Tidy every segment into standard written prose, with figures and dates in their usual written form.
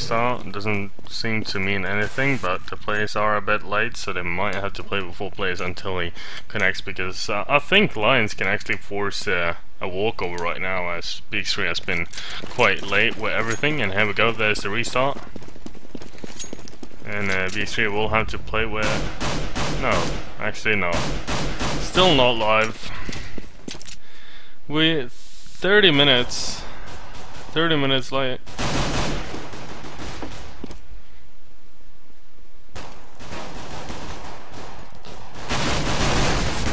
restart doesn't seem to mean anything, but the players are a bit late, so they might have to play with 4 players until he connects, because I think Lions can actually force a walkover right now, as BX3 has been quite late with everything. And here we go, there's the restart. And BX3 will have to play with... No, actually no. Still not live. We 30 minutes late.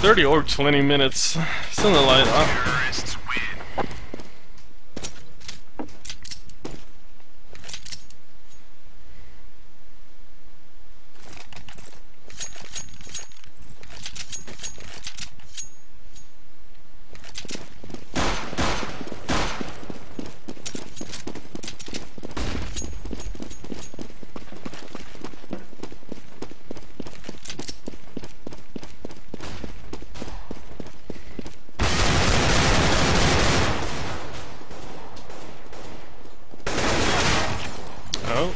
30 or 20 minutes. Something like that. Oh.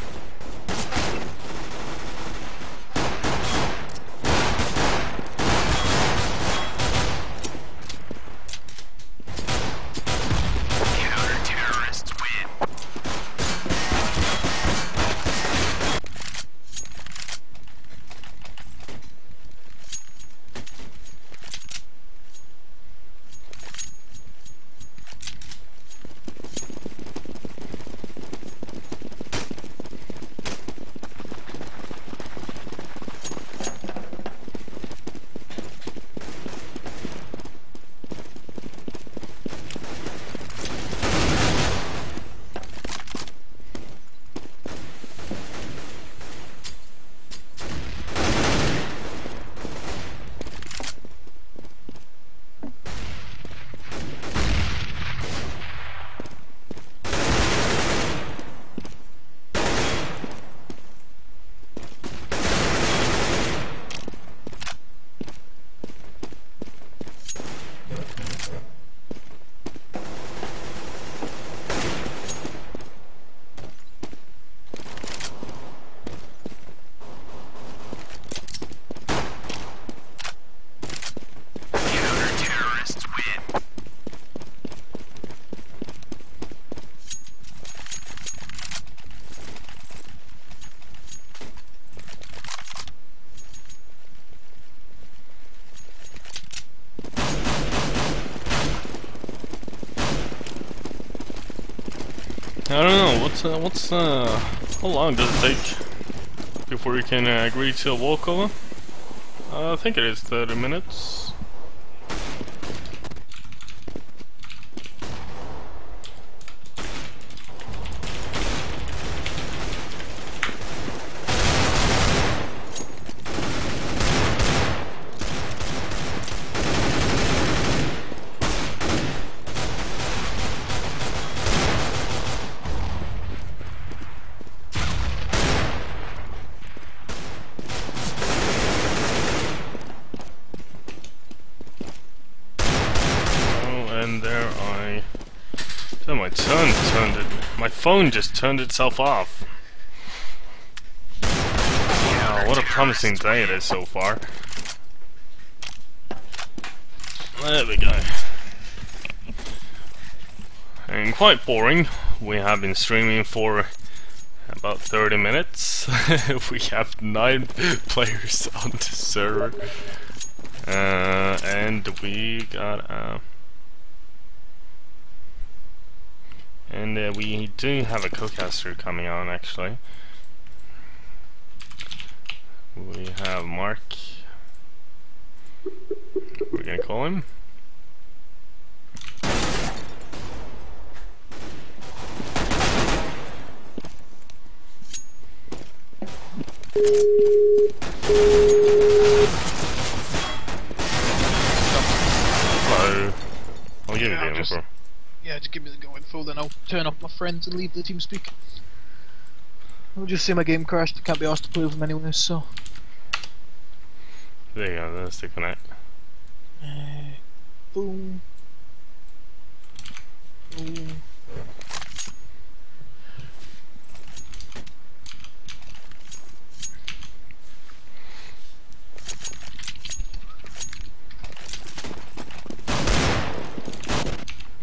Counter-terrorists win. I don't know, how long does it take before you can agree to a walkover? I think it is 30 minutes. And there my phone just turned itself off. Wow, what a promising day it is so far. There we go. And quite boring. We have been streaming for about 30 minutes. We have 9 players on the server. And we got and we do have a co-caster coming on, actually. We have Mark. We're gonna call him. Hello. I'll give you the info. Yeah, just give me the go info, then I'll turn off my friends and leave the team speak. I'll just say my game crashed, I can't be asked to play with them anyway, so... There you go, there's the connect. Boom. Boom.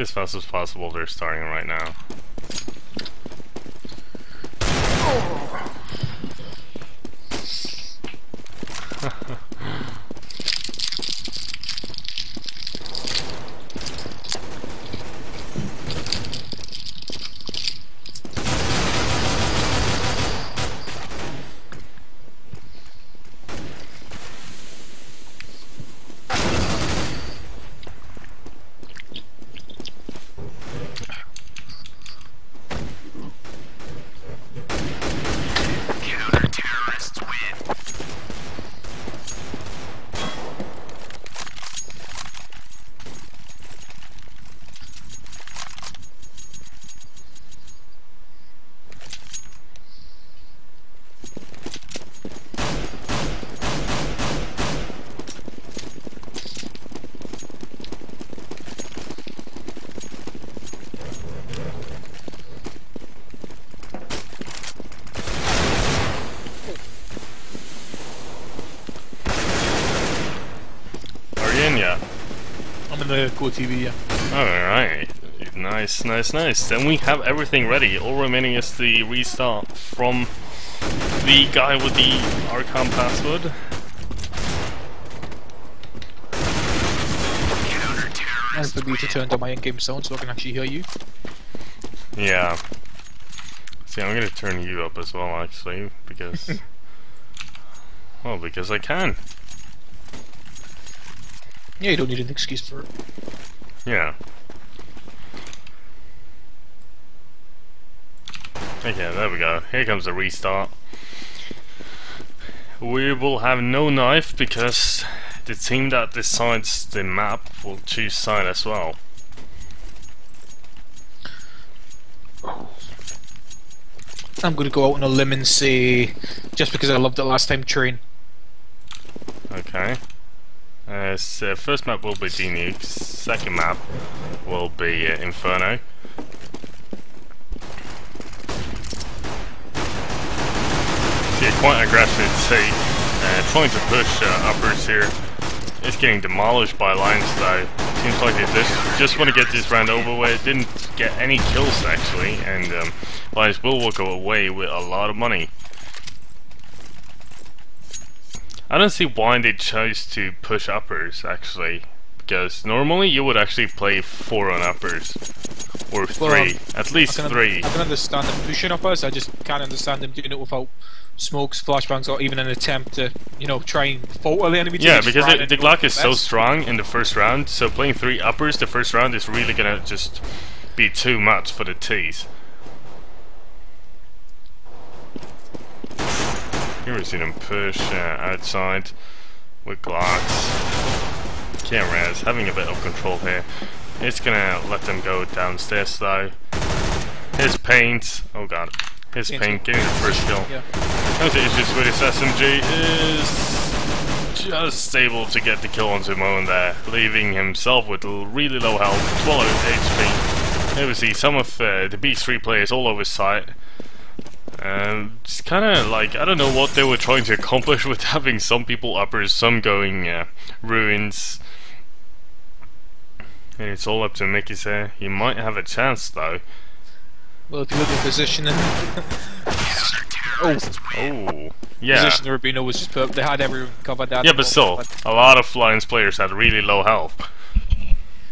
as fast as possible. They're starting right now. Yeah. I'm in the Go TV, yeah. Alright. Nice, nice, nice. Then we have everything ready. All remaining is the restart from the guy with the Archon password. Nice for me to turn down my in-game sound so I can actually hear you. Yeah. See, I'm gonna turn you up as well, actually, because... well, because I can. Yeah, you don't need an excuse for it. Yeah. Okay, there we go. Here comes the restart. We will have no knife because the team that decides the map will choose side as well. I'm gonna go out on a limb and say, just because I loved it last time, train. Okay. So first map will be D-Nuke, second map will be Inferno. Yeah, quite aggressive team, trying to push uppers here. It's getting demolished by Lions though. Seems like they just want to get this round over with. Didn't get any kills actually, and Lions will walk away with a lot of money. I don't see why they chose to push uppers, actually. Because normally you would actually play 4 on uppers. Or 3. At least 3. I can understand them pushing uppers, I just can't understand them doing it without smokes, flashbangs, or even an attempt to, you know, try and falter the enemy. Yeah, because the Glock is so strong in the first round, so playing 3 uppers the first round is really gonna just be too much for the T's. Here we see them push outside with Glocks. KRS having a bit of control here. It's gonna let them go downstairs though. His paint, oh god, his paint getting the first kill. Yeah. The issues with his SMG is just able to get the kill on Simone there, leaving himself with really low health, 12 HP. Here we see some of the BX3 players all over site. It's kind of like, I don't know what they were trying to accomplish with having some people uppers, some going ruins. And it's all up to Mickey here. He might have a chance though. Well, if you look at positioning... oh, yeah. Position of Rubino was just perfect. They had everyone covered that. Yeah, but still, a lot of Lions players had really low health.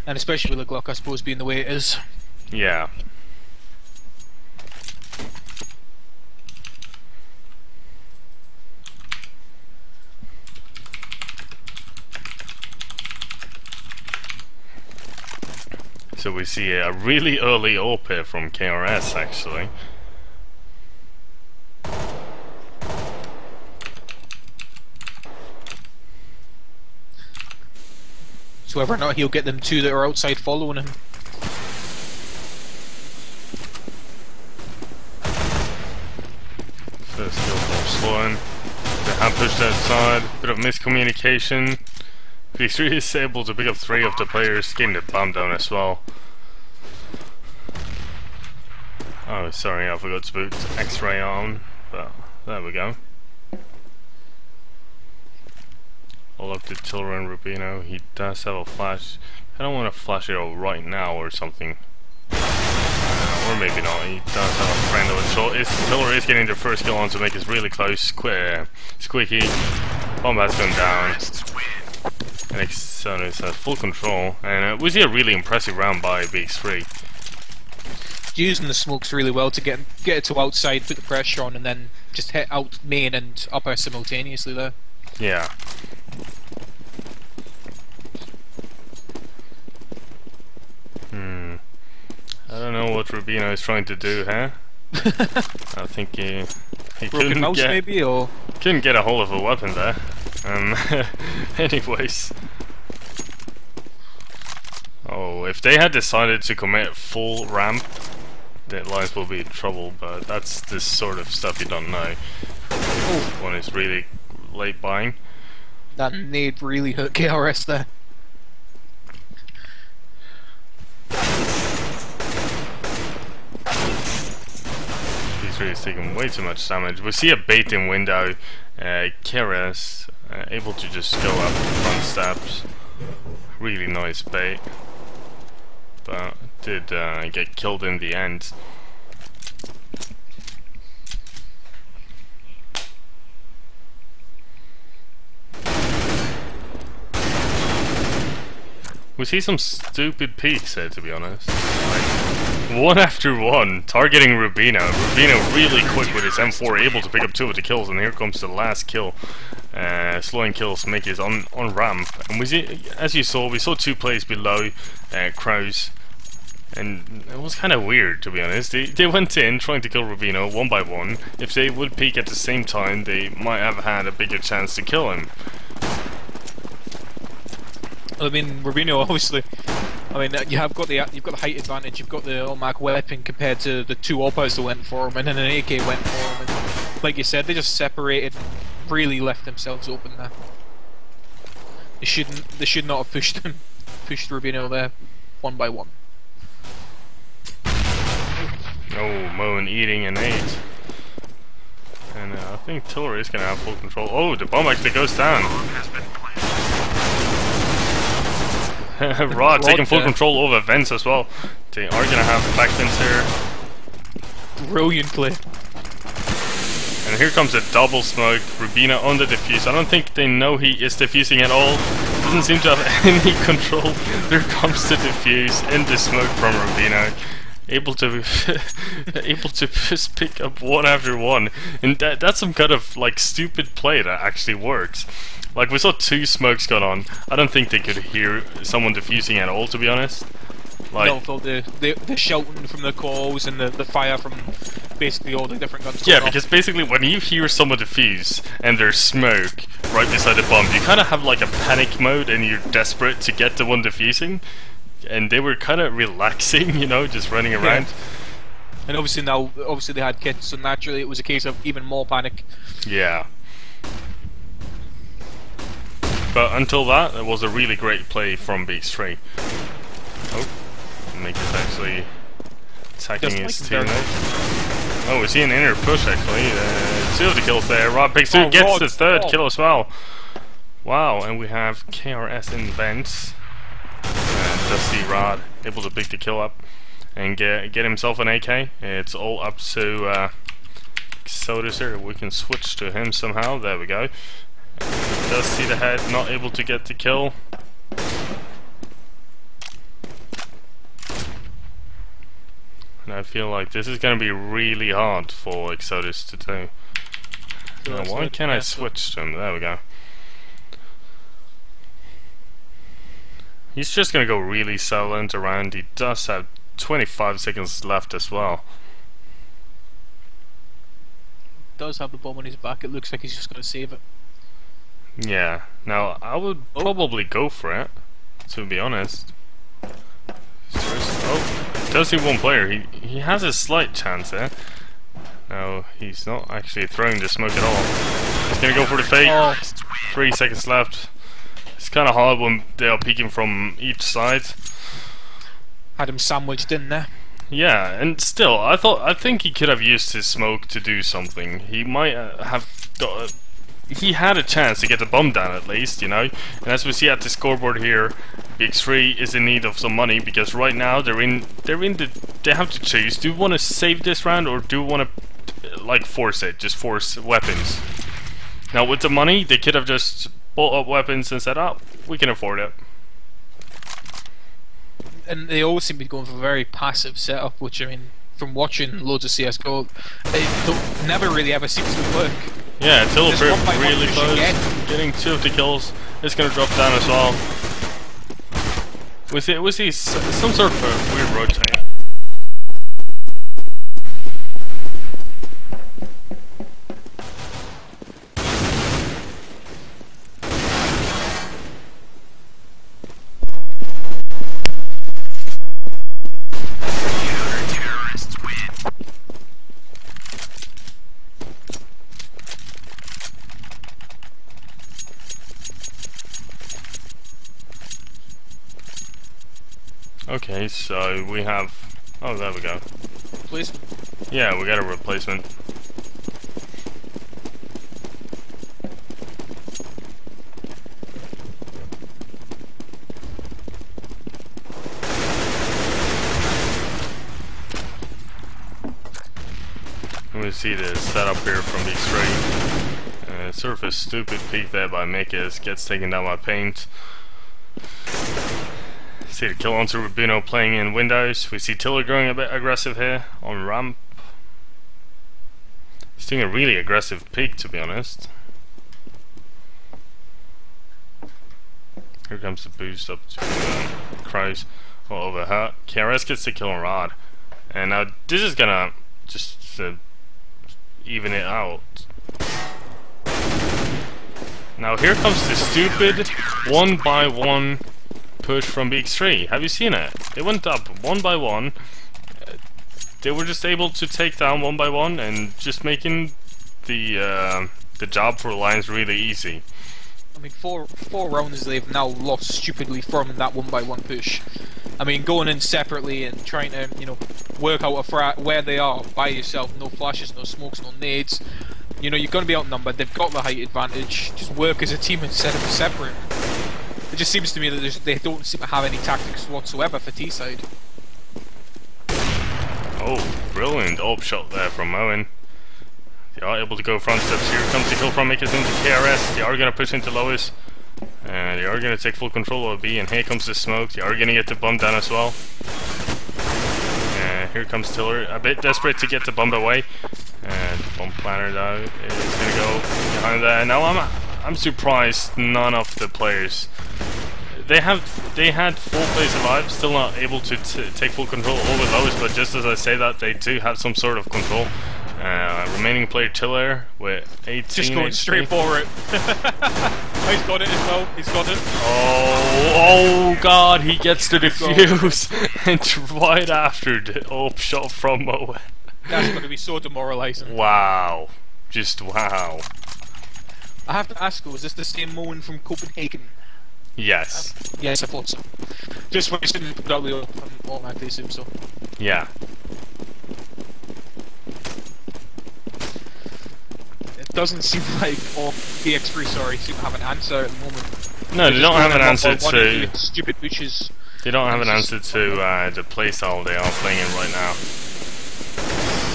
And especially with the Glock, I suppose, being the way it is. Yeah. So we see a really early AWP here from KRS actually. So whether or not he'll get them 2 that are outside following him. First kill from Sloan. They have pushed outside, bit of miscommunication. BX3 is able to pick up 3 of the players, getting the bomb down as well. Oh, sorry, I forgot to put X-ray on, but there we go. All up to Tilra and Rubino. He does have a flash, I don't want to flash it out right now or something. Or maybe not. He does have a friend of it. So Tiller is getting the first kill on to make it really close. Squeaky. Bomb has gone down. And Exodus has full control. And we see a really impressive round by BX3. Using the smokes really well to get it to outside, put the pressure on, and then just hit out main and upper simultaneously there. Yeah. I don't know what Rubino is trying to do, huh? I think he couldn't mouse get maybe, or couldn't get a hold of a weapon there. Anyways. Oh, if they had decided to commit full ramp, the Lions will be in trouble, but that's the sort of stuff you don't know. One is really late buying. that nade really hurt KRS there. Is taking way too much damage. We see a bait in window. KRS able to just go up front steps. Really nice bait, but did get killed in the end. We see some stupid peaks here, to be honest. Like, one after one, targeting Rubino. Rubino really quick with his M4, able to pick up 2 of the kills, and here comes the last kill. Slowing kills make it on ramp. And we see, as you saw, we saw 2 plays below Crows. And it was kind of weird, to be honest. They went in trying to kill Rubino one by one. If they would peek at the same time, they might have had a bigger chance to kill him. I mean, Rubino obviously. I mean, you've got the height advantage. You've got the automatic weapon compared to the 2 Oppas that went for him, and then an AK went for him. And like you said, they just separated, really left themselves open there. They should not have pushed Rubino there, one by one. Oh, Moen eating an 8. And I think Tiller is gonna have full control. Oh, the bomb actually goes down. Rod taking full control over vents as well. They are gonna have back vents here. Brilliant play. And here comes a double smoke. Rubino on the defuse. I don't think they know he is defusing at all. Doesn't seem to have any control. There comes the defuse in the smoke from Rubino. Able to just pick up one after one. And that's some kind of like stupid play that actually works. Like, we saw 2 smokes got on. I don't think they could hear someone defusing at all, to be honest. Like, no, though the shouting from the calls and the fire from basically all the different guns. yeah, because basically when you hear someone defuse and there's smoke right beside the bomb, you kind of have like a panic mode and you're desperate to get the one defusing. And they were kind of relaxing, you know, just running around. Yeah. And obviously they had kits, so naturally it was a case of even more panic. Yeah. But until that, it was a really great play from BX3. Oh, Make is actually attacking his teammate. Oh, we see an inner push actually. 2 of the kills there. Rod picks 2, gets the 3rd kill as well. Wow, and we have KRS in vents. And Dusty Rod able to pick the kill up and get himself an AK. It's all up to Exodus here. We can switch to him somehow. There we go. Does see the head, not able to get the kill. And I feel like this is going to be really hard for Exodus to do. Now, why can't I switch to him? There we go. He's just going to go really silent around. He does have 25 seconds left as well. Does have the bomb on his back. It looks like he's just going to save it. Yeah, now I would probably go for it, to be honest. Oh, does see one player. He has a slight chance there. No, he's not actually throwing the smoke at all. He's gonna go for the fake. 3 seconds left. It's kind of hard when they are peeking from each side. Had him sandwiched in there. Yeah, and still, I think he could have used his smoke to do something. He might have got he had a chance to get the bomb down at least, you know. And as we see at the scoreboard here, BX3 is in need of some money because right now they have to choose. Do you want to save this round or do you want to like force it? Just force weapons. Now with the money, they could have just bought up weapons and said, "Oh, we can afford it." And they always seem to be going for a very passive setup, which I mean, from watching loads of CS:GO, it never really ever seems to work. Yeah, until we're really close, again. getting 2 of the kills. It's gonna drop down as well. Was he some sort of a weird rotate? Okay, so we have... Oh, there we go. Replacement. Yeah, we got a replacement. Let me see the setup here from these three. Sort of a stupid peek there by Mikis, gets taken down by Paint. See the kill onto Rubino playing in Windows. We see Tiller going a bit aggressive here on ramp. He's doing a really aggressive peek, to be honest. Here comes the boost up to Crows. Well, overhurt. KRS gets the kill on Rod. And now this is gonna just even it out. Now here comes the stupid 1-by-1 push from BX3. Have you seen it? They went up 1-by-1. They were just able to take down 1-by-1 and just making the job for Lions really easy. I mean, four rounds they've now lost stupidly from that 1-by-1 push. I mean, going in separately and trying to, you know, work out where they are by yourself. No flashes, no smokes, no nades. You know, you're going to be outnumbered. They've got the height advantage. Just work as a team instead of separate. It just seems to me that they don't seem to have any tactics whatsoever for T-side. Oh, brilliant AWP shot there from Owen. They are able to go front steps. Here comes the kill from Mikis into KRS. They are going to push into Lois. And they are going to take full control of B. And here comes the smoke. They are going to get the bomb down as well. And here comes Tiller. A bit desperate to get the bomb away. And the bomb planner now is going to go behind that. Now I'm surprised none of the players... They had 4 players alive, still not able to take full control over Lois, but just as I say that, they do have some sort of control. Remaining player Tiller with 18 just going HP. straight for it. Oh, he's got it as well, he's got it. Oh god, he gets the defuse and right after the AWP shot from Owen. That's going to be so demoralising. Wow. Just wow. I have to ask you, is this the same Moen from Copenhagen? Yes. Yes, I thought so. Just when you said it, I automatically assume so. Yeah. It doesn't seem like BX3, sorry, seem to have an answer at the moment. No, they don't have an answer to... Stupid bitches. They don't have an answer to the playstyle they are playing in right now.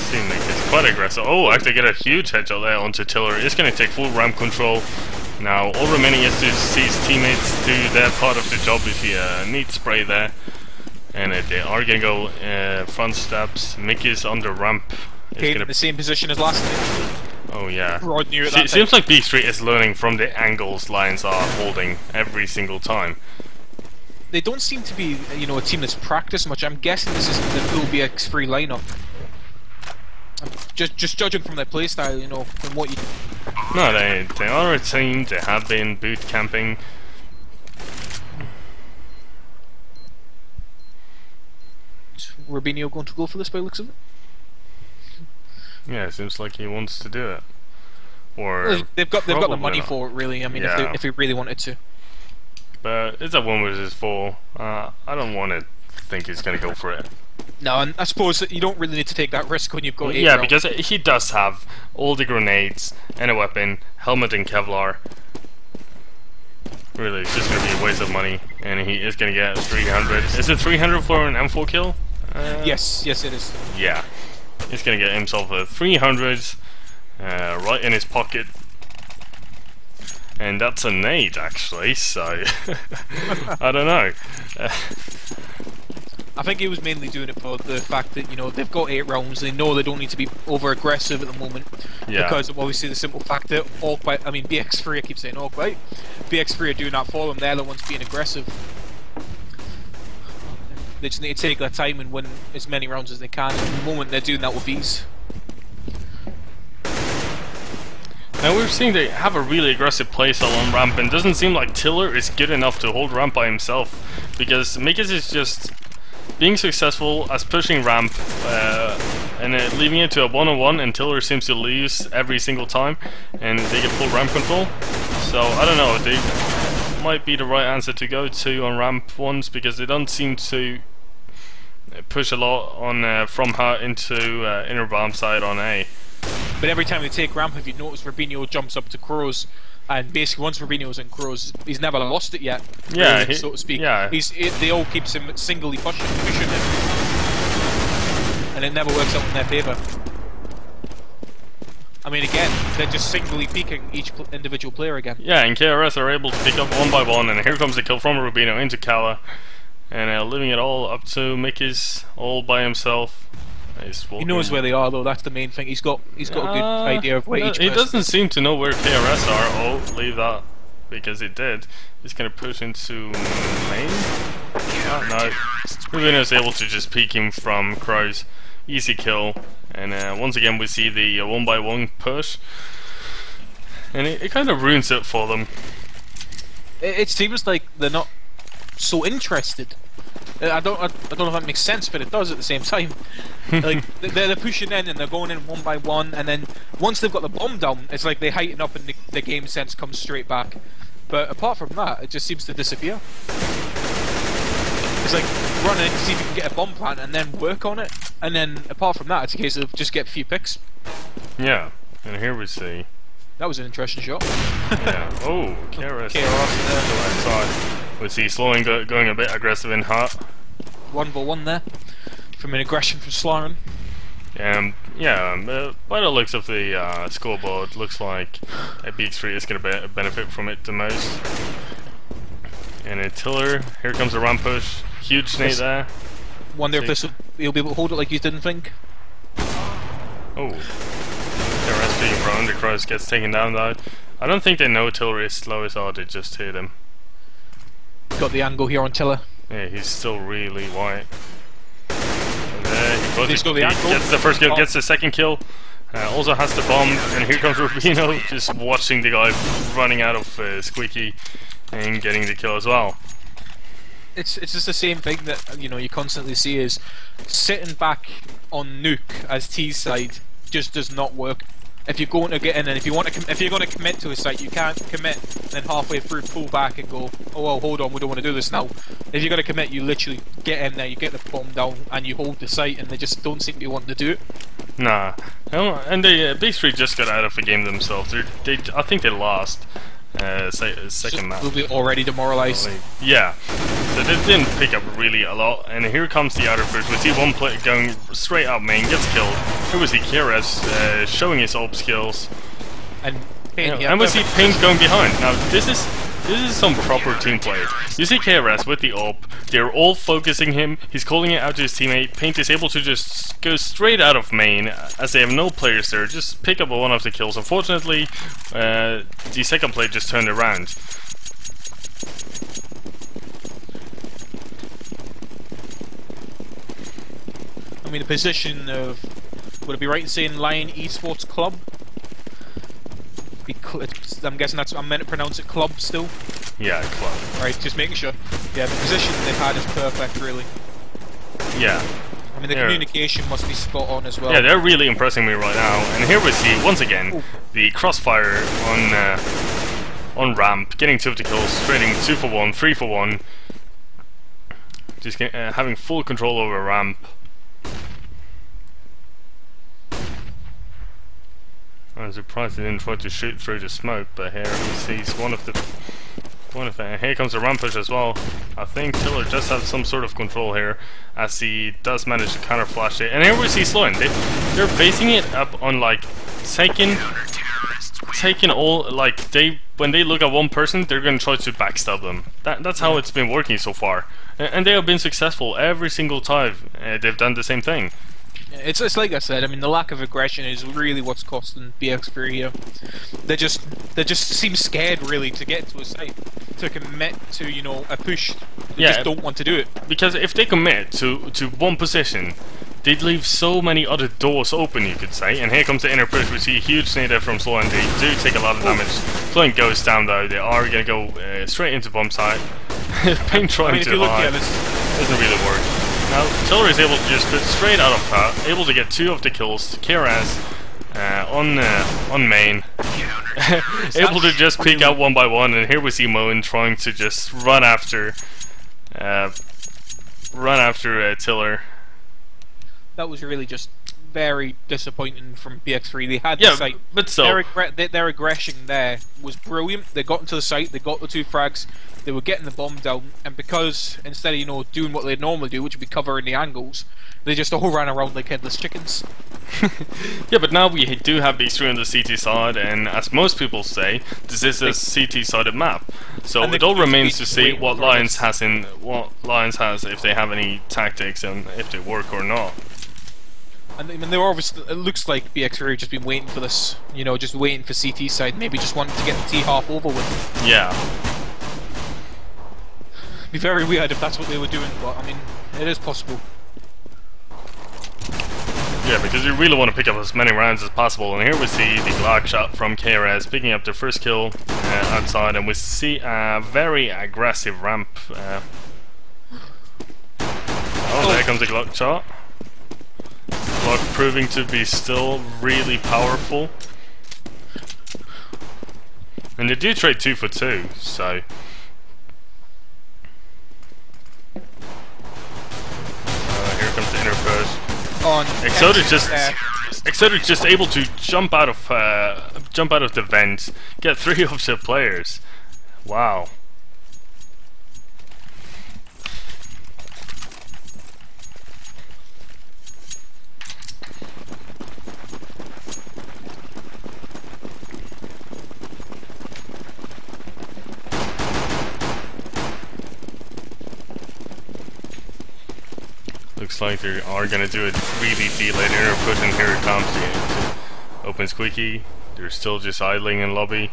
Seem like it's quite aggressive. Oh, actually get a huge headshot there onto Tiller. It's going to take full ramp control. Now, all remaining is to see his teammates do their part of the job with the neat spray there. And they are going to go front steps. Mickey's on the ramp. Okay, in the same position as last time. Oh yeah. Rod knew at that It seems like BX3 is learning from the angles Lions are holding every single time. They don't seem to be, you know, a team that's practiced much. I'm guessing this isn't the full BX3 lineup. Just judging from their playstyle, you know, from what you... No, they are a team, they have been boot camping. Is Rubinho going to go for this by the looks of it? Yeah, it seems like he wants to do it. Or well, they've got the money for it, really. I mean, yeah. if they really wanted to. But it's a 1 versus 4. I don't want to think he's going to go for it. No, and I suppose that you don't really need to take that risk when you've got 8 Yeah, rounds. because he does have all the grenades and a weapon, helmet and Kevlar. Really, it's just going to be a waste of money, and he is going to get 300. Is it 300 for an M4 kill? Yes, it is. Yeah, he's going to get himself a 300 right in his pocket. And that's a nade, actually, so I don't know. I think he was mainly doing it for the fact that, you know, they've got 8 rounds, they know they don't need to be over-aggressive at the moment. Yeah. Because of obviously the simple fact that Orcbite, I mean BX3, I keep saying Orcbite, BX3 are doing that for them, they're the ones being aggressive. They just need to take their time and win as many rounds as they can, and at the moment they're doing that with ease. Now we're seeing they have a really aggressive playstyle on ramp, and it doesn't seem like Tiller is good enough to hold ramp by himself, because Mikas is just being successful as pushing ramp and leaving it to a one-on-one, and Tiller seems to lose every single time, and they get full ramp control. So I don't know, they might be the right answer to go to on ramp ones, because they don't seem to push a lot on from hut into inner bomb side on A. But every time they take ramp, if you notice, Rubinho jumps up to Crows, and basically once Rubinho's in Crows, he's never lost it yet. Yeah, really, so to speak. Yeah. They all keeps him singly pushing him, and it never works out in their favour. I mean, again, they're just singly peeking each individual player again. Yeah, and KRS are able to pick up one by one, and here comes the kill from Rubinho into Kala, and leaving it all up to Mickey's all by himself. He knows where they are, though. That's the main thing. He's got a good idea of where each person He doesn't seem to know where KRS are. Oh, leave that, because he did. He's gonna push into main. Oh, no, Rubinho's able to just peek him from Crows. Easy kill, and once again we see the 1-by-1 push, and it kind of ruins it for them. It seems like they're not so interested. I don't know if that makes sense, but it does at the same time. Like they're pushing in and they're going in 1-by-1, and then once they've got the bomb down, it's like they heighten up and the game sense comes straight back. But apart from that, it just seems to disappear. It's like run in, see if you can get a bomb plant, and then work on it. And then apart from that, it's a case of just get a few picks. Yeah, and here we see. That was an interesting shot. Yeah. Oh, KRS. KRS there. We see slowing going a bit aggressive in hut. 1-for-1 there from an aggression from Slaren. Yeah, by the looks of the scoreboard, looks like BX3 is going to benefit from it the most. And a Tiller, here comes a ramp push, huge nade there. Wonder if he'll be able to hold it like you didn't think. Oh, KRS being thrown, the Cross gets taken down though. I don't think they know Tiller is slow as all, they just hit him. Got the angle here on Tiller. Yeah, he's still really white. And there, He's got the angle. Gets the first kill, gets the second kill. Also has the bomb, and here comes Rubinho, just watching the guy running out of Squeaky and getting the kill as well. It's just the same thing that you constantly see is sitting back on Nuke as T's side just does not work. If you're going to get in, and if you're going to commit to a site, you can't commit, then halfway through pull back and go, oh well, hold on, we don't want to do this now. If you're going to commit, you literally get in there, you get the bomb down, and you hold the site, and they just don't seem to be wanting to do it. Nah, and the BX3 just got out of the game themselves. I think they lost second match. They'll be already demoralised. Yeah, so they didn't pick up really a lot, and here comes the outer push. We see one player going straight out main, gets killed. Here we see KRS showing his ult skills, and we see Pink going behind. Now this is some proper team play. You see KRS with the ult, they're all focusing him, he's calling it out to his teammate. Paint is able to just go straight out of main, as they have no players there, just pick up one of the kills. Unfortunately, the second play just turned around. I mean, the position of, would it be right in saying Lion Esports Club? I'm guessing that's, I'm meant to pronounce it club still? Yeah, club. Right, just making sure. Yeah, the position they've had is perfect, really. Yeah. I mean, the communication must be spot on as well. Yeah, they're really impressing me right now. And here we see, once again, the crossfire on ramp, getting 2 of the kills, trading 2 for 1, 3 for 1. Just having full control over ramp. I'm surprised he didn't try to shoot through the smoke, but here he sees one of them. Here comes the rampage as well. I think Tiller just has some sort of control here, as he does manage to counter flash it. And here we see Sloan. They're basing it up on like taking all like when they look at one person, they're gonna try to backstab them. That's how it's been working so far, and they have been successful every single time. They've done the same thing. It's like I said. I mean, the lack of aggression is really what's costing BX3 here. They just seem scared really to get to a site, to commit to a push. They just don't want to do it. Because if they commit to one position, they'd leave so many other doors open, you could say. And here comes the inner push. We see a huge nade there from Sloan. They do take a lot of damage. Sloan goes down though. They are gonna go straight into bomb site. Ping trying to hide doesn't really work. Now, Tiller is able to just get straight out of that, able to get 2 of the kills. KRS on main, able to just peek out one by one, and here we see Moen trying to just run after Tiller. That was really just very disappointing from BX3. They had the site, but still, their aggression there was brilliant. They got into the site, they got the 2 frags, they were getting the bomb down, and because instead of doing what they'd normally do, which would be covering the angles, they just all ran around like headless chickens. Yeah, but now we do have BX3 on the CT side, and as most people say, this is a CT-sided map. So it all remains to see what Lions has if they have any tactics and if they work or not. And I mean, they were obviously. It looks like BX3 have just been waiting for this, just waiting for CT side, maybe just wanting to get the T-half over with. Yeah. It'd be very weird if that's what they were doing, but I mean, it is possible. Yeah, because you really want to pick up as many rounds as possible, and here we see the Glock shot from KRS picking up their first kill outside, and we see a very aggressive ramp. There comes the Glock shot. Glock proving to be still really powerful. And they do trade 2 for 2, so... here comes the inner push. Exotic just able to jump out of the vent, get 3 of the players. Wow. Looks like they are gonna do a really delayed inner push, and here it comes. Open squeaky. They're still just idling in lobby.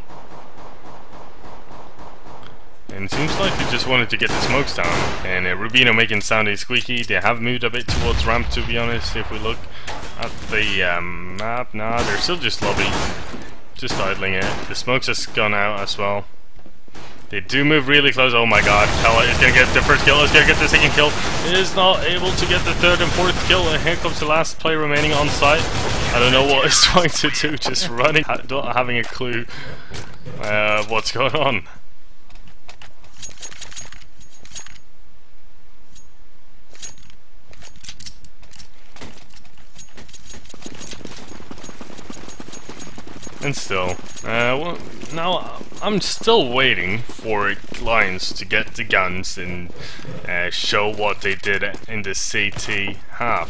And it seems like they just wanted to get the smokes down. And Rubino making sounding squeaky. They have moved a bit towards ramp, to be honest. If we look at the map, nah, they're still just lobby. Just idling it. The smokes has gone out as well. They do move really close. Oh my god, Kala is gonna get the first kill, is gonna get the second kill. Is not able to get the 3rd and 4th kill, and here comes the last player remaining on site. I don't know what he's trying to do, just running, not having a clue what's going on. And still, well, now I'm still waiting for Lions to get the guns and show what they did in the CT half.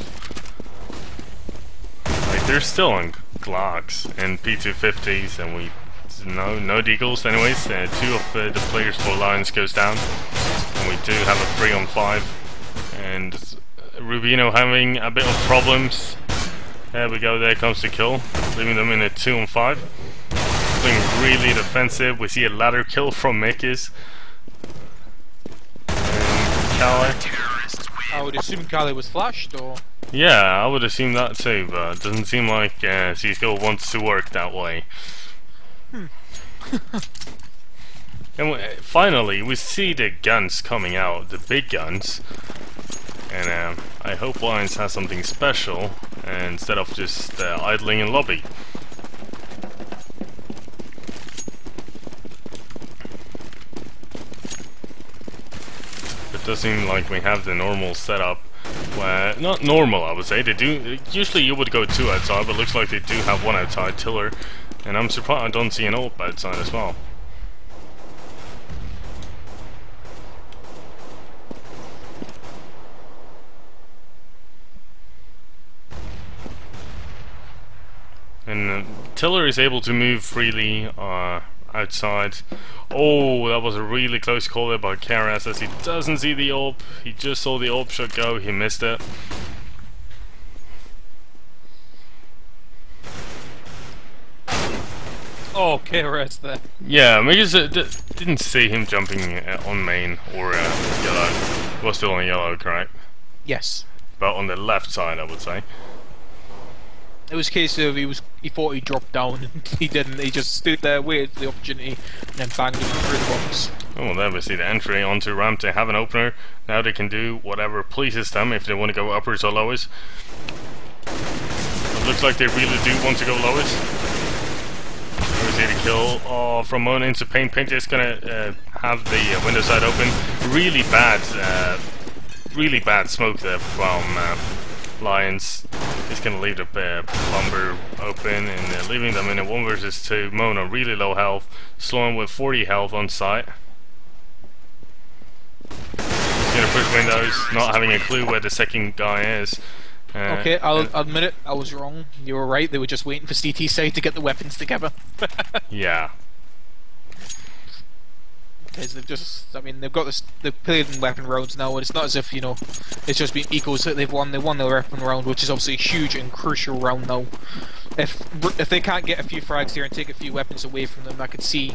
Like, they're still on Glocks and P250s, and no deagles. Anyways, 2 of the players for Lions goes down, and we do have a 3-on-5, and Rubino having a bit of problems. There we go, there comes the kill, leaving them in a 2-on-5. Being really defensive. We see a ladder kill from Mikis. And Kali. I would assume Kali was flashed, or? Yeah, I would assume that too, but it doesn't seem like CSGO wants to work that way. And finally, we see the guns coming out, the big guns. And I hope Lions has something special instead of just idling in lobby. It does seem like we have the normal setup. Not normal, I would say. They do. Usually you would go 2 outside, but looks like they do have 1 outside. Tiller And I'm surprised I don't see an AWP outside as well. And Tiller is able to move freely outside. Oh, that was a really close call there by Karas, as he doesn't see the AWP. He just saw the AWP shot go, he missed it. Oh, Karas there. Yeah, because didn't see him jumping on main or yellow. Was still on yellow, correct? Yes. But on the left side, I would say. It was a case of he thought he dropped down and he didn't. He just stood there, waited for the opportunity, and then banged him through the box. Oh, there we see the entry onto ramp. They have an opener. Now they can do whatever pleases them if they want to go uppers or lowers. It looks like they really do want to go lowers. There we see the kill from Mona into Paint. Paint is gonna have the window side open. Really bad smoke there from Lions. He's gonna leave the bomber open and leaving them in a 1 versus 2. Mona really low health, Sloan with 40 health on site. He's gonna push windows, not having a clue where the second guy is. Okay, I'll admit it, I was wrong. You were right, they were just waiting for CT side to get the weapons together. Yeah. Because they've just, I mean, they've got this, they've played in weapon rounds now, and it's not as if, you know, it's just been equals that they've won. They won their weapon round, which is obviously a huge and crucial round now. If they can't get a few frags here and take a few weapons away from them, I could see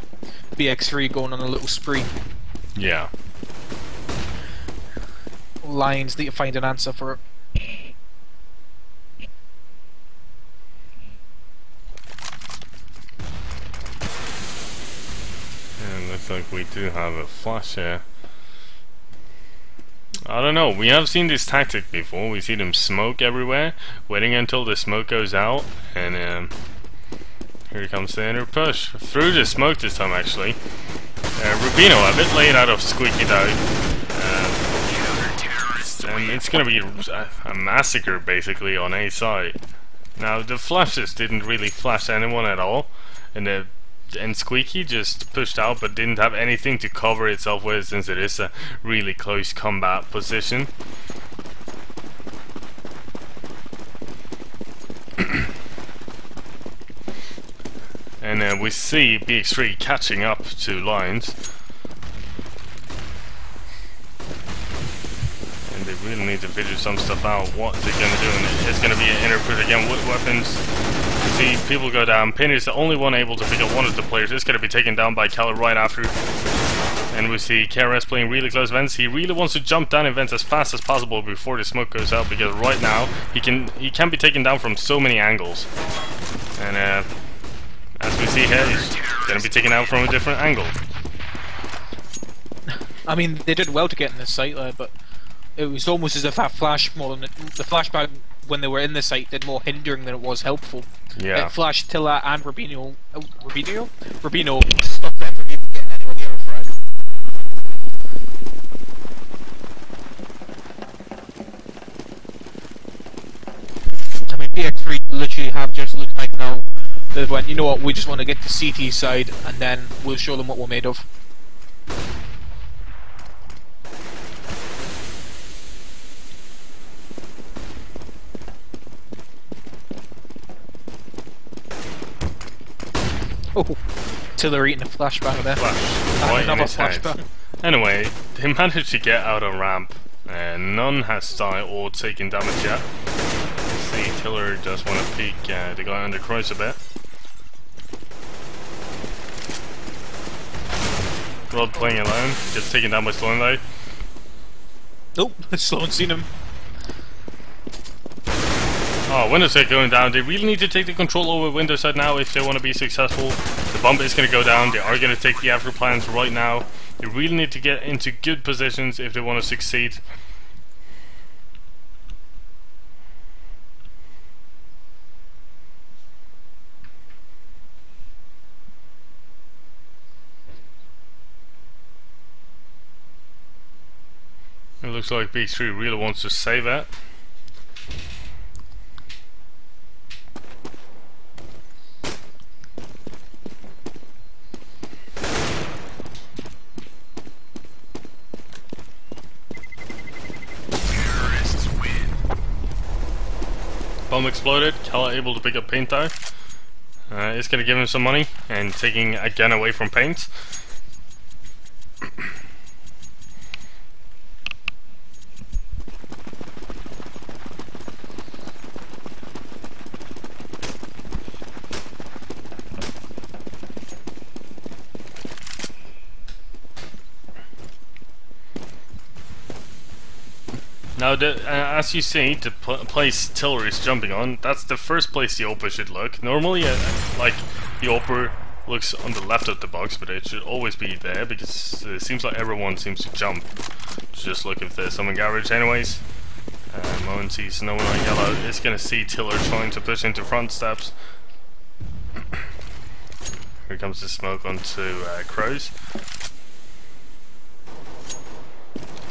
BX3 going on a little spree. Yeah. Lions need to find an answer for it. Looks like we do have a flash here. I don't know, we have seen this tactic before. We see them smoke everywhere, waiting until the smoke goes out, and here comes the inner push. Through the smoke this time actually. Rubino a bit late out of Squeaky though. And it's gonna be a massacre basically on A side. Now the flashes didn't really flash anyone at all, and Squeaky just pushed out but didn't have anything to cover itself with, since it is a really close combat position. And we see BX3 catching up to Lions. And they really need to figure some stuff out. What they're going to do, and it's going to be an inner push again with weapons. See people go down. Pin is the only one able to pick up one of the players. It's going to be taken down by Keller right after. And we see KRS playing really close vents. He really wants to jump down in vents as fast as possible before the smoke goes out, because right now he can be taken down from so many angles. And as we see here, he's going to be taken out from a different angle. I mean, they did well to get in this site there, but it was almost as if that flash more than the flashback when they were in the site did more hindering than it was helpful. Yeah. It flashed Tilla and Rubino. Rubino stopped them from even getting anywhere near a frag. I mean, BX3 literally have just looked like now they went, you know what, we just want to get to CT side and then we'll show them what we're made of. Oh, Tiller eating a flashbang there. Right another in his head. flashbang. Anyway, they managed to get out on ramp, and none has died or taken damage yet. See, Tiller just want to peek the guy under cross a bit. Rod playing alone, gets taken down by Sloan though. Nope, Sloan's seen him. Oh, window side going down. They really need to take the control over window side now if they want to be successful. The bomb is going to go down. They are going to take the after plans right now. They really need to get into good positions if they want to succeed. It looks like BX3 really wants to save it. bomb exploded. Kala able to pick up paint though. It's gonna give him some money and taking again away from paint. Now, as you see, the place Tiller is jumping on, that's the first place the Opa should look. Normally, like, the Opa looks on the left of the box, but it should always be there, because it seems like everyone seems to jump to just look if there's someone garage anyways. Moen sees no one on yellow, is going to see Tiller trying to push into front steps. Here comes the smoke onto Crows.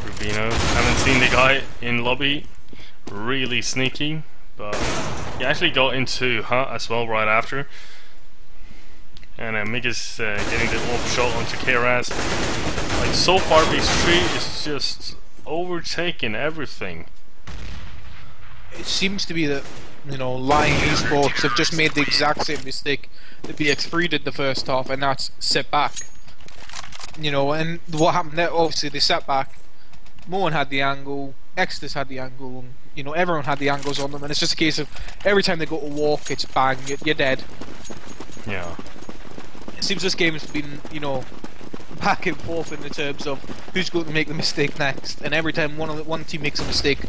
Rubino, haven't seen the guy in lobby, really sneaky, but he actually got into Hut as well right after. And Miga's getting the orb shot onto Keras. Like, so far BX3 is just overtaking everything. It seems to be that, you know, Lions Esports have just made the exact same mistake that BX3 did the first half, and that's sit back. You know, and what happened there, obviously they sat back. Moen had the angle, Exodus had the angle, and, you know, everyone had the angles on them, and it's just a case of every time they go to walk, it's bang, you're dead. Yeah. It seems this game has been, you know, back and forth in the terms of who's going to make the mistake next, and every time one team makes a mistake,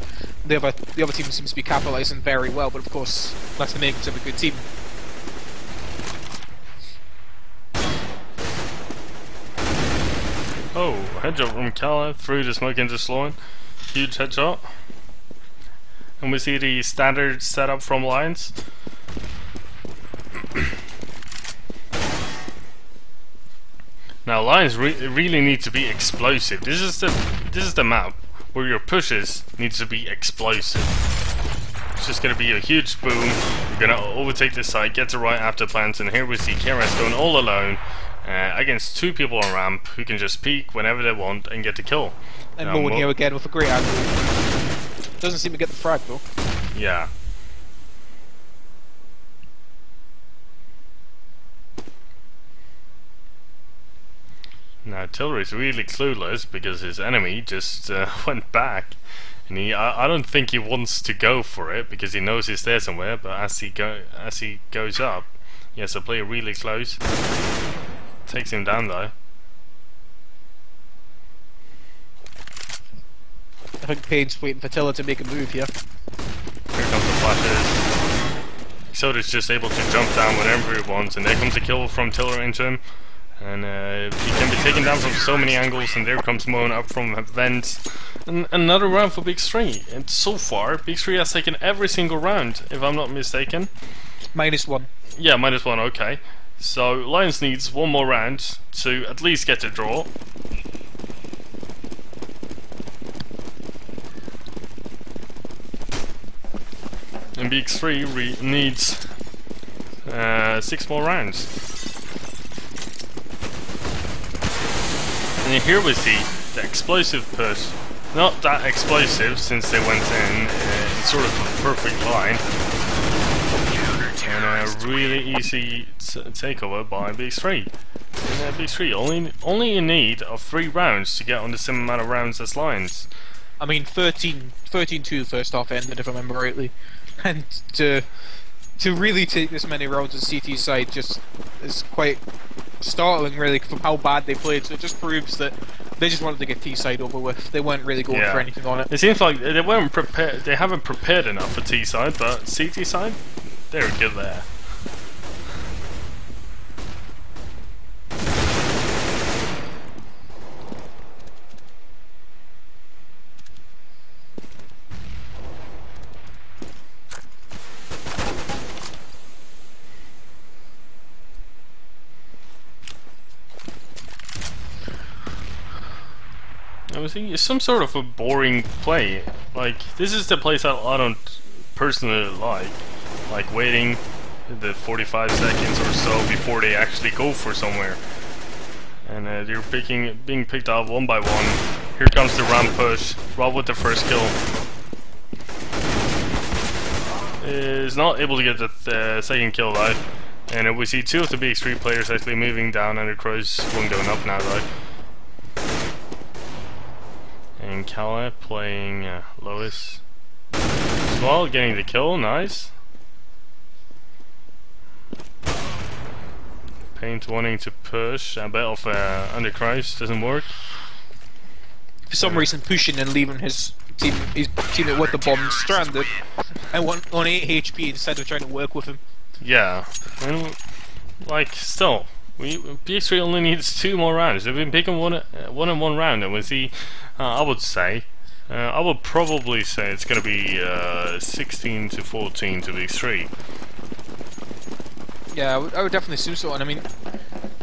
the other team seems to be capitalising very well, but of course, that's the makings of a good team. Oh, headshot from Kala through the smoke into Sloan. Huge headshot. And we see the standard setup from Lions. Now Lions really need to be explosive. This is the map where your pushes needs to be explosive. It's just gonna be a huge boom. You're gonna overtake the site, get to right after plants, and here we see Keras going all alone. Against two people on ramp who can just peek whenever they want and get the kill. And Moen here again with a great angle. Doesn't seem to get the frag though. Yeah. Now Tiller is really clueless because his enemy just went back, and I don't think he wants to go for it because he knows he's there somewhere. But as he goes up, he has to play really close. Takes him down though. I think Payne's waiting for Tiller to make a move here. Here comes the flashes. Soda's just able to jump down whenever he wants, and there comes a kill from Tiller into him. And he can be taken down from so many angles, and there comes Moen up from vents. And another round for BX3. And so far, BX3 has taken every single round, if I'm not mistaken. -1. Yeah, -1, okay. So Lions needs one more round to at least get the draw. And BX3 needs 6 more rounds. And here we see the explosive push. Not that explosive since they went in sort of a perfect line. And a really easy takeover by BX3. And BX3 only in need of 3 rounds to get on the same amount of rounds as Lions. I mean, 13-2 the first half ended, if I remember rightly. And to really take this many rounds on CT's side just is quite startling, really, from how bad they played. So it just proves that they just wanted to get T side over with. They weren't really going for anything on it. It seems like they weren't prepared. They haven't prepared enough for T side, but CT side, they were good there. It's some sort of a boring play. Like, this is the place I don't personally like waiting the 45 seconds or so before they actually go for somewhere. And they're being picked off one by one. Here comes the ramp push. Rob with the first kill. is not able to get the second kill though. And we see 2 of the BX3 players actually moving down, and the Crow's one going up now though. And Kala playing Lois as well, getting the kill, nice. Paint wanting to push, a bit of Undercross doesn't work. For some reason, pushing and leaving his teammate with the bomb stranded and on 8 HP instead of trying to work with him. Yeah, and like still, BX3 only needs 2 more rounds. They've been picking one in one round, and we see. I would say, I would probably say it's going to be 16 to 14 to BX3. Yeah, I would definitely assume so. And I mean,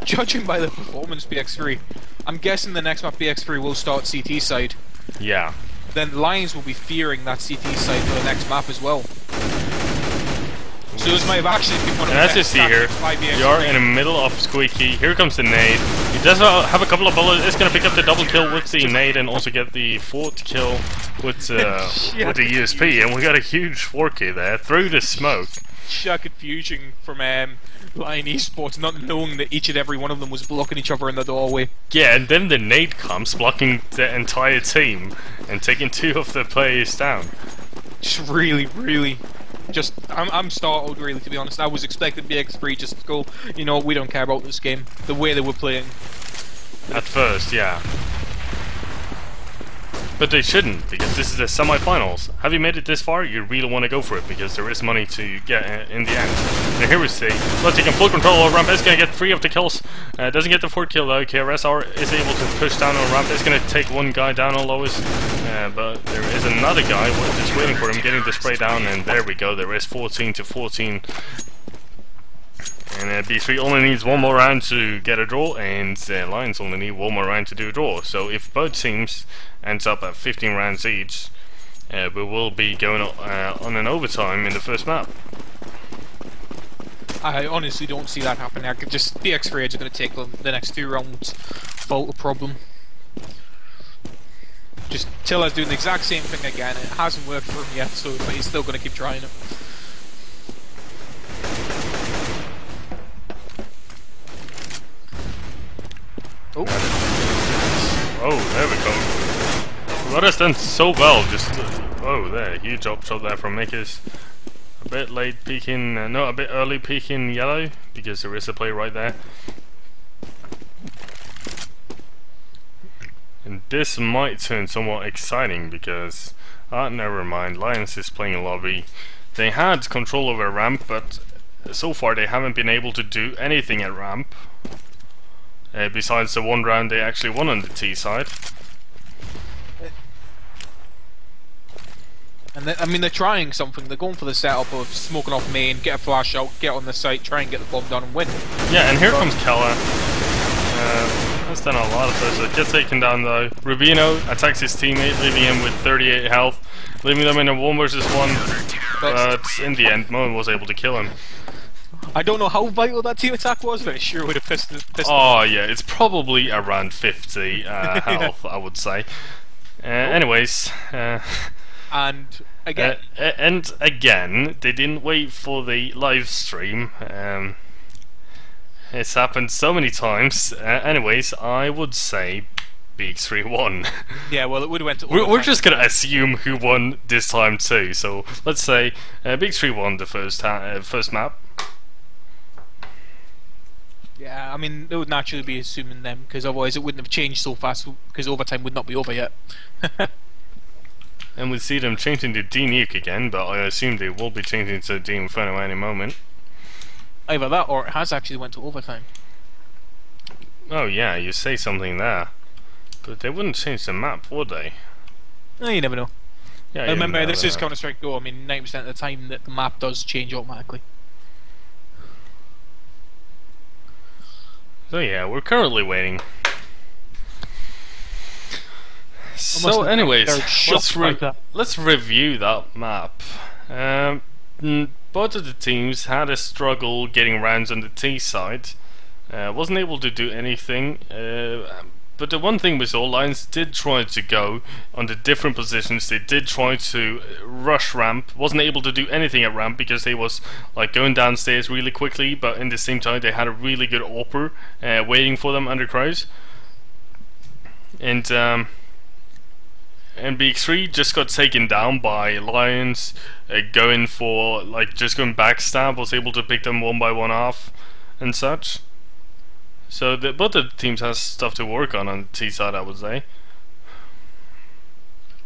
judging by the performance BX3, I'm guessing the next map BX3 will start CT side. Yeah. Then Lions will be fearing that CT side for the next map as well. So this might have actually been one of the best. best As you see here, by BX3. you are in the middle of Squeaky. Here comes the nade. He does have a couple of bullets. It's going to pick up the double kill with the nade and also get the 4th kill with the USP. And we got a huge 4K there through the smoke. Sheer confusion from Lion Esports, not knowing that each and every one of them was blocking each other in the doorway. Yeah, and then the nade comes, blocking the entire team and taking 2 of the players down. Just really, just I'm startled, really, to be honest. I was expecting BX3 just to go, you know, we don't care about this game, the way they were playing. At first, yeah. But they shouldn't, because this is the semi-finals. Have you made it this far? You really want to go for it, because there is money to get in the end. And here we see, let's take full control over Ramp. It's going to get 3 of the kills. Doesn't get the 4th kill though. KRSR is able to push down on Ramp. It's going to take 1 guy down on Lois. But there is another guy just waiting for him, getting the spray down, and there we go. There is 14 to 14. And B3 only needs 1 more round to get a draw, and Lions only need 1 more round to do a draw. So if both teams ends up at 15 rounds each, we will be going on an overtime in the first map. I honestly don't see that happening. I could just BX3 are going to take the next 2 rounds without a problem. Just Tilla's doing the exact same thing again. It hasn't worked for him yet, so but he's still going to keep trying it. Oh. Oh, there we go. What has done so well, just oh, there, huge up shot there from Makers. A bit late peeking, no, a bit early peeking yellow, because there is a play right there. And this might turn somewhat exciting, because, never mind, Lions is playing lobby. They had control over ramp, but so far they haven't been able to do anything at ramp. Besides the 1 round they actually won on the T side. And I mean, they're trying something. They're going for the setup of smoking off main, get a flash out, get on the site, try and get the bomb down and win. Yeah, and here comes Kella. That's done a lot of pressure. Gets taken down though. Rubino attacks his teammate, leaving him with 38 health, leaving them in a 1 versus 1. But in the end, Moen was able to kill him. I don't know how vital that team attack was, but it sure would have pissed Oh yeah, it's probably around 50 health, I would say. Anyways, and again, they didn't wait for the live stream. It's happened so many times. Anyways, I would say BX3 won. Yeah, well, it would have went to we're just gonna assume who won this time too. So let's say BX3 won the first map. Yeah, I mean, it would naturally be assuming them, because otherwise it wouldn't have changed so fast, because overtime would not be over yet. And we see them changing to D-Nuke again, but I assume they will be changing to D-Inferno any moment. Either that, or it has actually went to overtime. Oh yeah, you say something there. But they wouldn't change the map, would they? No, you never know. Yeah, remember, this is Counter-Strike Go. I mean, 90% of the time that the map does change automatically. So yeah, we're currently waiting. So anyways, let's review that map. Both of the teams had a struggle getting rounds on the T side. Wasn't able to do anything. But the one thing we saw, Lions did try to go on the different positions. They did try to rush ramp. Wasn't able to do anything at ramp because they was like going downstairs really quickly. But in the same time, they had a really good AWPer waiting for them under crows. And BX3 just got taken down by Lions going for like just going backstab. Was able to pick them one by one off and such. So both the teams has stuff to work on the T side, I would say.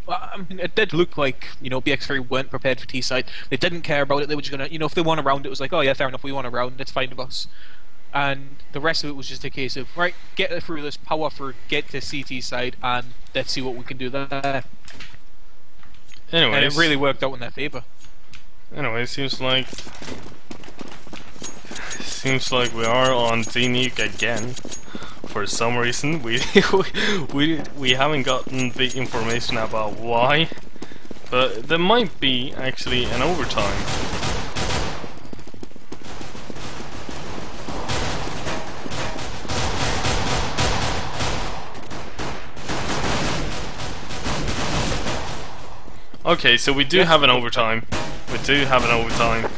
Well, I mean, it did look like, you know, BX3 weren't prepared for T side. They didn't care about it. They were just gonna, you know, if they won a round, it was like, oh yeah, fair enough, we won a round, it's fine with us. And the rest of it was just a case of, right, get through this, power for, get to CT side, and let's see what we can do there. Anyways, and it really worked out in their favour. Anyway, seems like we are on Team.EK again. For some reason, we haven't gotten the information about why, but there might be actually an overtime. Okay, so we do have an overtime. We do have an overtime.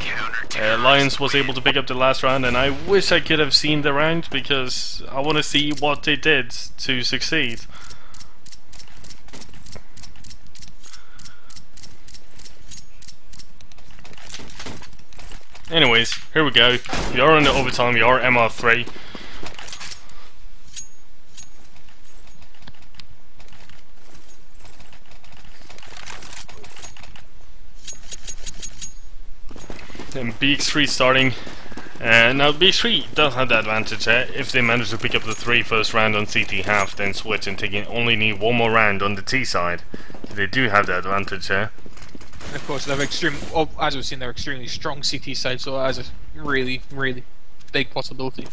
Lions was able to pick up the last round, and I wish I could have seen the round because I want to see what they did to succeed. Anyways, here we go. We are in the overtime. We are MR3. And BX3 starting. Now BX3 does have the advantage if they manage to pick up the 3 first round on CT half, then switch and only need one more round on the T side. They do have the advantage here. And of course, they're as we've seen, they're extremely strong CT side, so that has a really, really big possibility.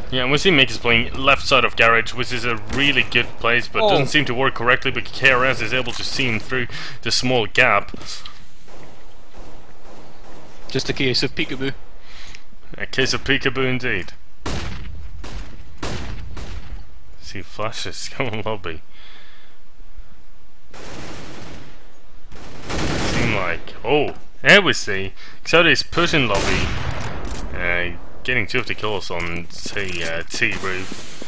Yeah, and we see Mick is playing left side of garage, which is a really good place, but doesn't seem to work correctly. But KRS is able to see him through the small gap. Just a case of peekaboo. A case of peekaboo indeed. See flashes going lobby. Seem like, oh, there we see. Xode's pushing lobby, getting 2 of the kills on T roof.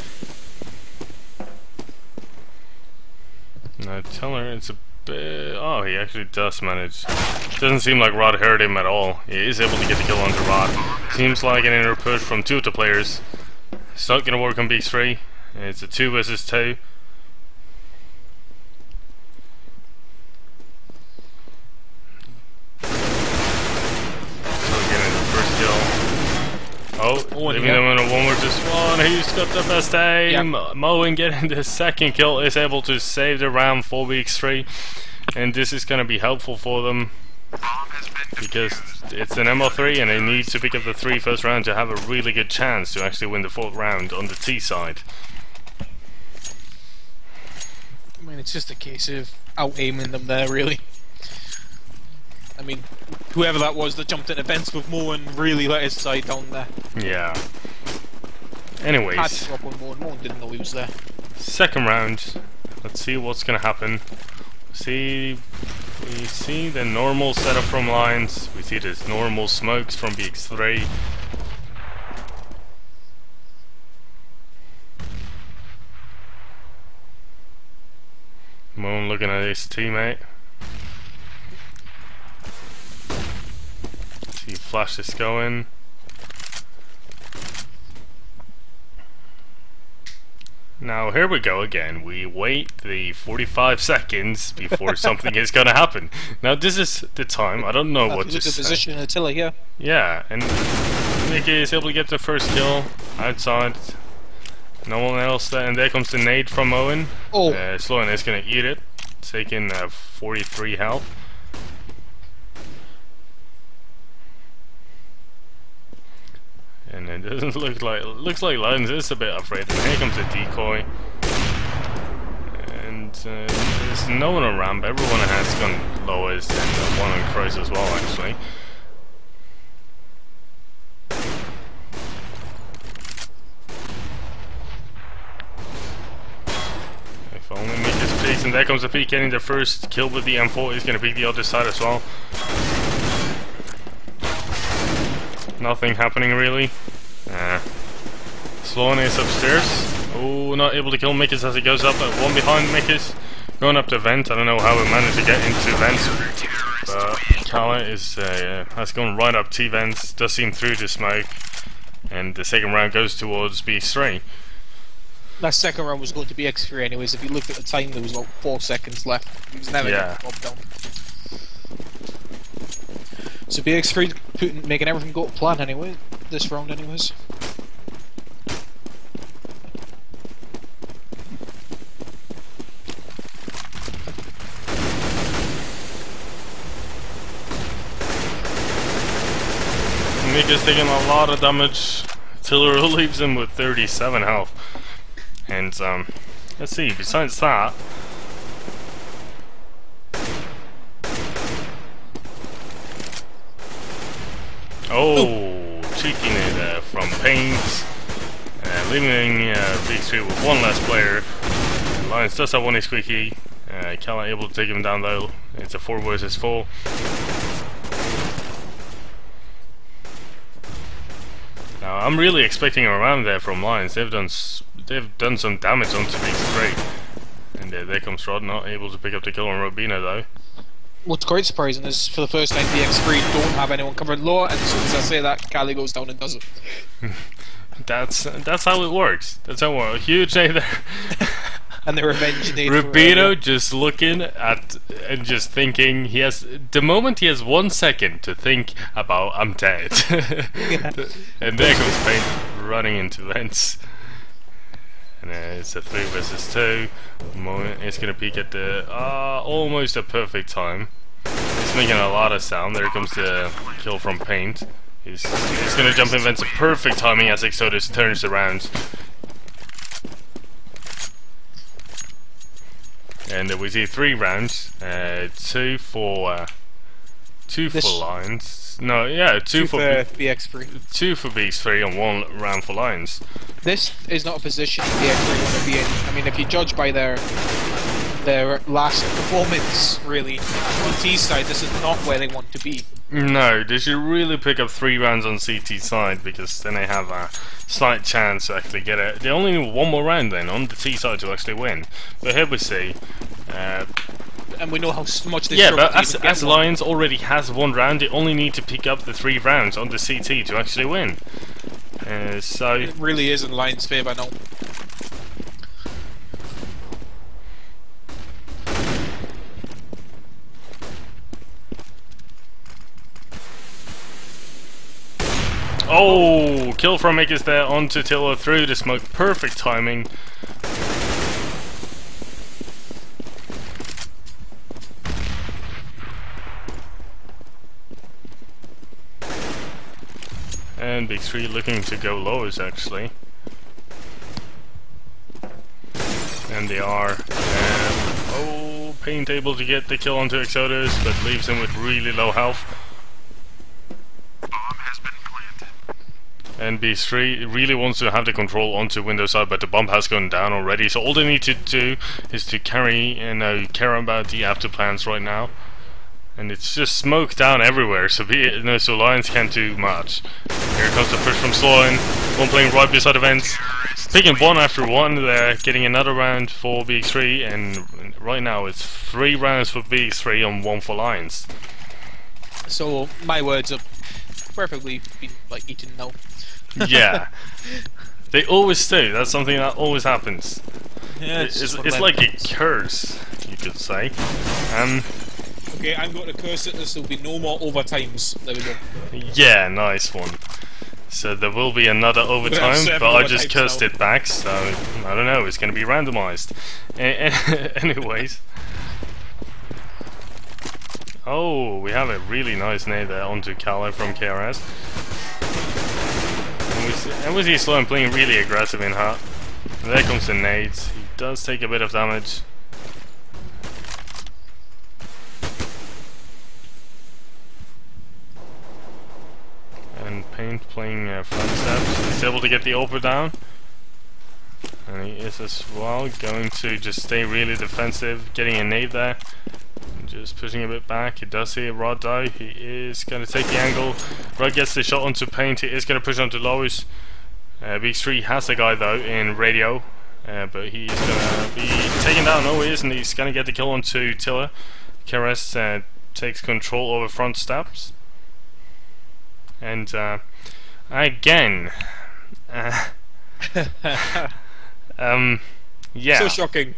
Now tell her it's a bit. Oh, he actually does manage. Doesn't seem like Rod hurt him at all. He is able to get the kill onto Rod. Seems like an inner push from 2 of the players. It's not gonna work on BX3. It's a 2 versus 2. Oh, leaving them in a 1 versus 1. He's got the best aim. Yep. Moen getting the second kill is able to save the round for BX3, and this is going to be helpful for them because it's an ML3 and they need to pick up the 3 first round to have a really good chance to actually win the 4th round on the T side. I mean, it's just a case of out-aiming them there, really. I mean, whoever that was that jumped into fence with Moen really let his side down there. Yeah. Anyways. Had to drop on Moen. Moen didn't know he was there. Second round. Let's see what's gonna happen. We see the normal setup from Lions. We see this normal smokes from BX3. Moen looking at his teammate. See flashes going. Now here we go again. We wait the 45 seconds before something is gonna happen. Now this is the time. I don't know what to say. Position Attila here. Yeah, and Mickey is able to get the first kill outside. No one else there, and there comes the nade from Owen. Oh. Sloan is gonna eat it, taking 43 health. And it doesn't look like Lions is a bit afraid. And here comes the decoy. And there's no one on ramp. Everyone has gone lowest, and one on cross as well, actually. and there comes the peak, getting the first kill with the M4. He's gonna peek the other side as well. Nothing happening really. Sloan is upstairs. Oh, not able to kill Mickes as he goes up. One behind Mickes. Going up to vent. I don't know how he managed to get into vents. But Kala has gone right up T vents. Does seem through the smoke. And the second round goes towards BX3. That second round was going to be BX3 anyways. If you looked at the time, there was about 4 seconds left. He was never getting bobbed down. So BX3 making everything go to plan anyway, this round anyways. Mickes taking a lot of damage. Tiller leaves him with 37 health. And let's see, besides that, oh, cheeky nade from Paint, leaving BX3 with one less player. Lions does have one squeaky. Kala able to take him down though. It's a 4 versus 4. Now I'm really expecting a round there from Lions. They've done some damage onto BX3, and there comes Rod, not able to pick up the kill on Robina though. What's quite surprising is for the first time BX3 don't have anyone covering lower, and as soon as I say that, Kali goes down and does it. That's how it works. That's how a huge nade there. And the revenge nade. Rubino just looking at and just thinking he has the moment he has 1 second to think about I'm dead. Yeah. And there comes Paint running into vents. And it's a 3 versus 2. Moment it's gonna peek at the almost a perfect time. It's making a lot of sound. There comes the kill from Paint. He's gonna jump in vents. Perfect timing as Exodus turns around. And we see 3 rounds, 2 for Lions. No, yeah, 2 for BX3. 2 for BX3 and 1 round for Lions. This is not a position BX3 want to be in. I mean, if you judge by their last performance, really, on T side, this is not where they want to be. No, they should really pick up 3 rounds on CT side, because then they have a slight chance to actually get it. They only need 1 more round then on the T side to actually win. But here we see. And we know how much they struggle. Yeah, but as Lions already has 1 round, they only need to pick up the 3 rounds on the CT to actually win. So it really is in Lions' favour now. Oh, kill from Mickes there onto Tiller through the smoke. Perfect timing. And BX3 looking to go lowers actually. And they are. Oh, Paint able to get the kill onto Exodus, but leaves him with really low health. And BX3 really wants to have the control onto window side, but the bomb has gone down already. So all they need to do is to carry and care about the after plans right now. And it's just smoke down everywhere, so so Lions can't do much. Here comes the push from Sloan. One playing right beside the vents. Picking 1 after 1 there, getting another round for BX3, and right now it's 3 rounds for BX3 and 1 for Lions. So my words are perfectly been like eaten now. Yeah, they always do. That's something that always happens. Yeah, it's like a curse, you could say. Okay, I'm going to curse it. This will be no more overtimes. There we go. Yeah, nice one. So there will be another overtime, but I just cursed it back. So I don't know. It's going to be randomized. Anyways. Oh, we have a really nice nade there onto Kala from KRS. And we see Sloan playing really aggressive in hut. And there comes the nades. He does take a bit of damage. And Paint playing front steps. He's able to get the over down. And he is as well going to just stay really defensive, getting a nade there. Just pushing a bit back. He does see a Rod though. He is going to take the angle. Rod gets the shot onto Paint. He is going to push onto Lowe's. BX3 has a guy though in radio. But he's going to be taken down. No, he isn't. He's going to get the kill onto Tiller. Keres takes control over front steps. And again... yeah. So shocking.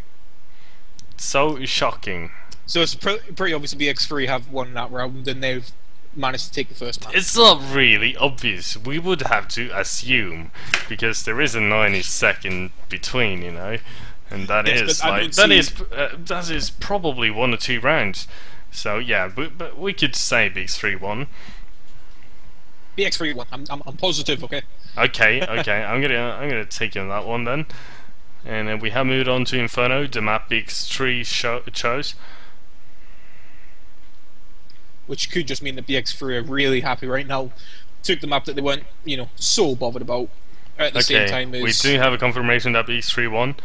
So shocking. So it's pretty obvious BX3 have won that round and they've managed to take the first match. It's not really obvious. We would have to assume, because there is a 90-second between, you know, and that yes, is like that is probably 1 or 2 rounds. So yeah, but we could say BX3 won. BX3 won. I'm positive. Okay. Okay. I'm gonna take in that one then. And then we have moved on to Inferno, the map BX3 chose. Which could just mean that BX3 are really happy right now. Took the map that they weren't, you know, so bothered about. At the same time as... we do have a confirmation that BX3 won.